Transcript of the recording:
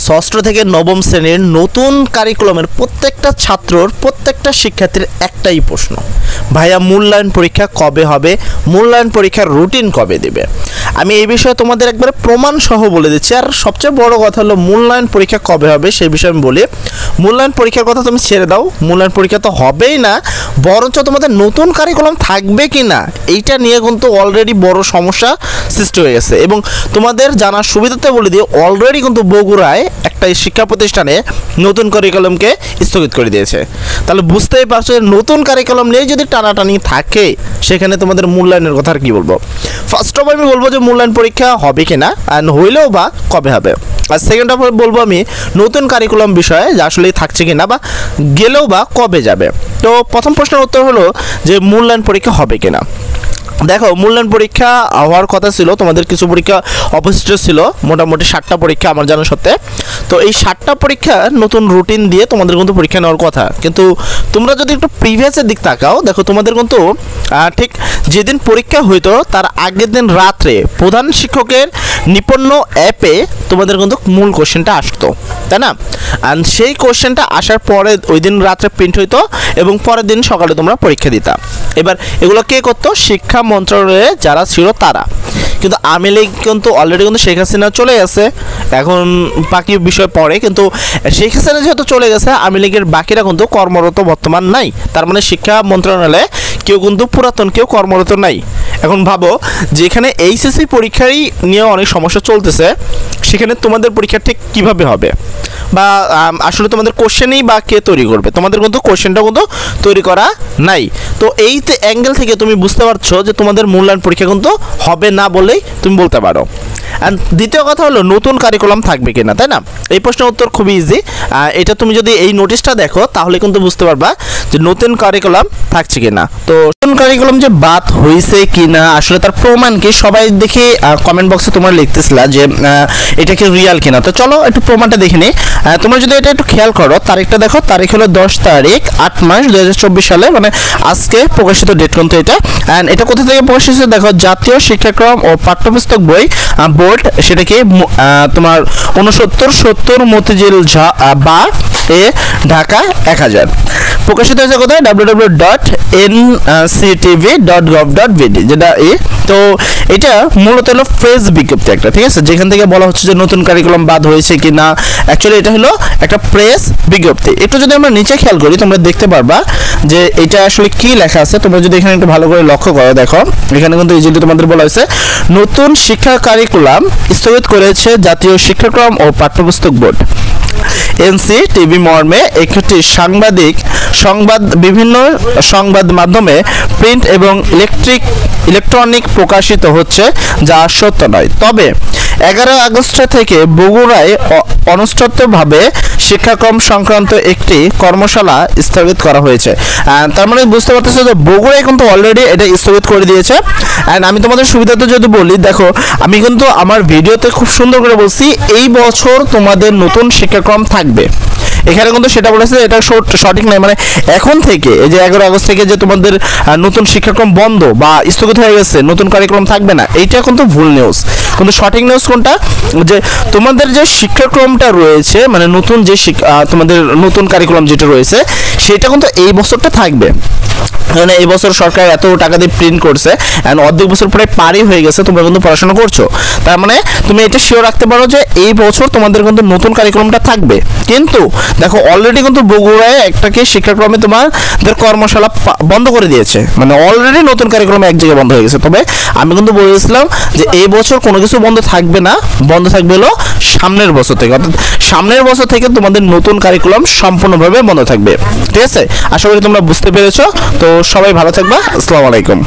ষষ্ঠ থেকে নবম শ্রেণীর নতুন কারিকুলামের প্রত্যেকটা ছাত্রর প্রত্যেকটা শিক্ষার্থীর একটাই প্রশ্ন, ভাইয়া মূল্যায়ন পরীক্ষা কবে হবে, মূল্যায়ন পরীক্ষার রুটিন কবে দেবে। আমি এই বিষয়ে তোমাদের একবারে প্রমাণ সহ বলে দিচ্ছি। আর সবচেয়ে বড় কথা হলো মূল্যায়ন পরীক্ষা কবে হবে সেই বিষয়ে আমি বলি। মূল্যায়ন পরীক্ষার কথা তুমি ছেড়ে দাও, মূল্যায়ন পরীক্ষা তো হবেই না, বরঞ্চ তোমাদের নতুন কারিকুলাম থাকবে কি না এইটা নিয়ে কিন্তু অলরেডি বড় সমস্যা সৃষ্টি হয়ে গেছে। এবং তোমাদের জানার সুবিধাতে বলে দিই, অলরেডি কিন্তু বগুড়ায় একটা শিক্ষা প্রতিষ্ঠানে নতুন কারিকুলামকে স্থগিত করে দিয়েছে। তাহলে বুঝতেই পারছো যে নতুন কারিকুলাম নিয়ে যদি টানাটানি থাকে সেখানে তোমাদের মূল্যায়নের কথা আর কি বলবো। ফার্স্ট অফ আমি বলবো যে মূল্যায়ন পরীক্ষা হবে কিনা আর হইলেও বা কবে হবে। আর সেকেন্ড অফ বলবো আমি নতুন কারিকুলাম বিষয়ে যে আসলে থাকছে কিনা বা গেলেও বা কবে যাবে। তো প্রথম প্রশ্নের উত্তর হলো যে মূল্যায়ন পরীক্ষা হবে কিনা। দেখো, মূল্যায়ন পরীক্ষা হওয়ার কথা ছিল, তোমাদের কিছু পরীক্ষা অবশিষ্ট ছিল, মোটামুটি 7টা পরীক্ষা আমার জানা সত্ত্বে। তো এই 7টা পরীক্ষা নতুন রুটিন দিয়ে তোমাদের কিন্তু পরীক্ষা নেওয়ার কথা। কিন্তু তোমরা যদি একটু প্রিভিয়াসের দিক তাকাও, দেখো তোমাদের কিন্তু ঠিক যেদিন পরীক্ষা হইতো তার আগের দিন রাত্রে প্রধান শিক্ষকের নিপন্ন অ্যাপে তোমাদের কিন্তু মূল কোশ্চেনটা আসতো, তাই না? আর সেই কোশ্চেনটা আসার পরে ওই দিন রাত্রে প্রিন্ট হইতো এবং পরের দিন সকালে তোমরা পরীক্ষা দিতা। এবার এগুলো কে করতো? শিক্ষা মন্ত্রণালয়ে যারা ছিল তারা। কিন্তু আওয়ামী লীগ কিন্তু অলরেডি কিন্তু শেখ হাসিনা চলে গেছে, এখন বাকি বিষয় পড়ে। কিন্তু শেখ হাসিনা যেহেতু চলে গেছে, আওয়ামী লীগের বাকিরা কিন্তু কর্মরত বর্তমান নাই। তার মানে শিক্ষা মন্ত্রণালয়ে কেউ কিন্তু পুরাতন কেউ কর্মরত নাই। এখন ভাবো যেখানে এইচএসসি পরীক্ষারই নিয়ে অনেক সমস্যা চলতেছে, সেখানে তোমাদের পরীক্ষা ঠিক কীভাবে হবে বা আসলে তোমাদের কোশ্চেনই বা কে তৈরি করবে? তোমাদের কিন্তু কোশ্চেনটা কিন্তু তৈরি করা নাই। তো এই অ্যাঙ্গেল থেকে তুমি বুঝতে পারছো যে তোমাদের মূল্যায়ন পরীক্ষা কিন্তু হবে না বলেই তুমি বলতে পারো। অ্যান্ড দ্বিতীয় কথা হলো নতুন কারিকুলাম থাকবে কিনা, তাই না? এই প্রশ্নের উত্তর খুবই ইজি। এটা তুমি যদি এই নোটিশটা দেখো তাহলে কিন্তু বুঝতে পারবা যে নতুন কারিকুলাম থাকছে কিনা। তো নতুন কারিকুলাম যে বাদ হয়েছে কিনা আসলে তার প্রমাণ কি, সবাই দেখে কমেন্ট বক্সে তোমরা লিখতেছিলা যে এটা কি রিয়াল কিনা। তো চলো একটু প্রমাণটা দেখে নিই। তোমরা যদি এটা একটু খেয়াল করো, তারিখটা দেখো, তারিখ হলো 10 তারিখ 8 মাস 2024 সালে, মানে আজকে প্রকাশিত ডেট কিন্তু এটা। অ্যান্ড এটা কোথা থেকে প্রকাশিত দেখো, জাতীয় শিক্ষাক্রম ও পাঠ্যপুস্তক বই বোর্ড, সেটাকে তোমার 6970 মতিঝিল বা এ ঢাকা 1000 প্রকাশিত হয়েছে কোথায়? www.nctv.gov.bd, যেটা তো এটা মূলত হলো প্রেস বিজ্ঞপ্তি একটা, ঠিক আছে, যেখান থেকে বলা হচ্ছে যে নতুন কারিকুলাম বাদ হয়েছে কিনা। অ্যাকচুয়ালি এটা হলো একটা প্রেস বিজ্ঞপ্তি। একটু যদি আমরা নিচে খেয়াল করি তোমরা দেখতে পারবা যে এটা আসলে কি লেখা আছে। তোমরা যদি এখানে একটু ভালো করে লক্ষ্য করো, দেখো এখানে কিন্তু ইজিলি তোমাদের বলা হয়েছে নতুন শিক্ষা কারিকুলাম স্থগিত করেছে জাতীয় শিক্ষাক্রম ও পাঠ্যপুস্তক বোর্ড। এনসিটিভি মর্মে একটি বিভিন্ন সংবাদ মাধ্যমে প্রিন্ট এবং ইলেকট্রনিক প্রকাশিত হচ্ছে, যা সত্য নয়। তবে 11 আগস্ট থেকে বগুড়ায় অনুষ্ঠিতভাবে শিক্ষাক্রম সংক্রান্ত একটি কর্মশালা স্থগিত করা হয়েছে। তার মানে বুঝতে পারতেছো যে বগুড়ায় কিন্তু অলরেডি এটা স্থগিত করে দিয়েছে। অ্যান্ড আমি তোমাদের সুবিধাতে যদি বলি, দেখো আমি কিন্তু আমার ভিডিওতে খুব সুন্দর করে বলছি এই বছর তোমাদের নতুন শিক্ষাক্রম থাকবে। এখানে কিন্তু সেটা বলেছে এটা সঠিক নয়, মানে এখন থেকে এই যে 11 আগস্ট থেকে যে তোমাদের নতুন শিক্ষাক্রম বন্ধ বা স্থগিত হয়ে গেছে, নতুন কারিকুলাম থাকবে না, এইটা কিন্তু ভুল নিউজ। কিন্তু সঠিক নিউজ কোনটা? যে তোমাদের যে শিক্ষাক্রমটা রয়েছে, মানে নতুন যে তোমাদের নতুন কারিকুলাম যেটা রয়েছে সেটা কিন্তু এই বছরটা থাকবে। মানে এই বছর সরকার এত টাকা দিয়ে প্রিন্ট করছে, অ্যান্ড অর্ধেক বছর প্রায় পারই হয়ে গেছে, তোমরা কিন্তু পড়াশোনা করছো। তার মানে তুমি এটা শিওর রাখতে পারো যে এই বছর তোমাদের কিন্তু নতুন কারিকুলামটা থাকবে। কিন্তু দেখো অলরেডি কিন্তু বগুড়ায় একটাকে শিক্ষাক্রমে তোমাদের কর্মশালা বন্ধ করে দিয়েছে, মানে অলরেডি নতুন কারিকুলাম এক জায়গায় বন্ধ হয়ে গেছে। তবে আমি কিন্তু বলেছিলাম যে এই বছর কোনো কিছু বন্ধ থাকবে না, বন্ধ থাকবে হলো সামনের বছর থেকে, অর্থাৎ সামনের বছর থেকে তোমাদের নতুন কারিকুলাম সম্পূর্ণভাবে বন্ধ থাকবে। ঠিক আছে, আশা করি তোমরা বুঝতে পেরেছো। তো সবাই ভালো থাকবা। আসসালামু আলাইকুম।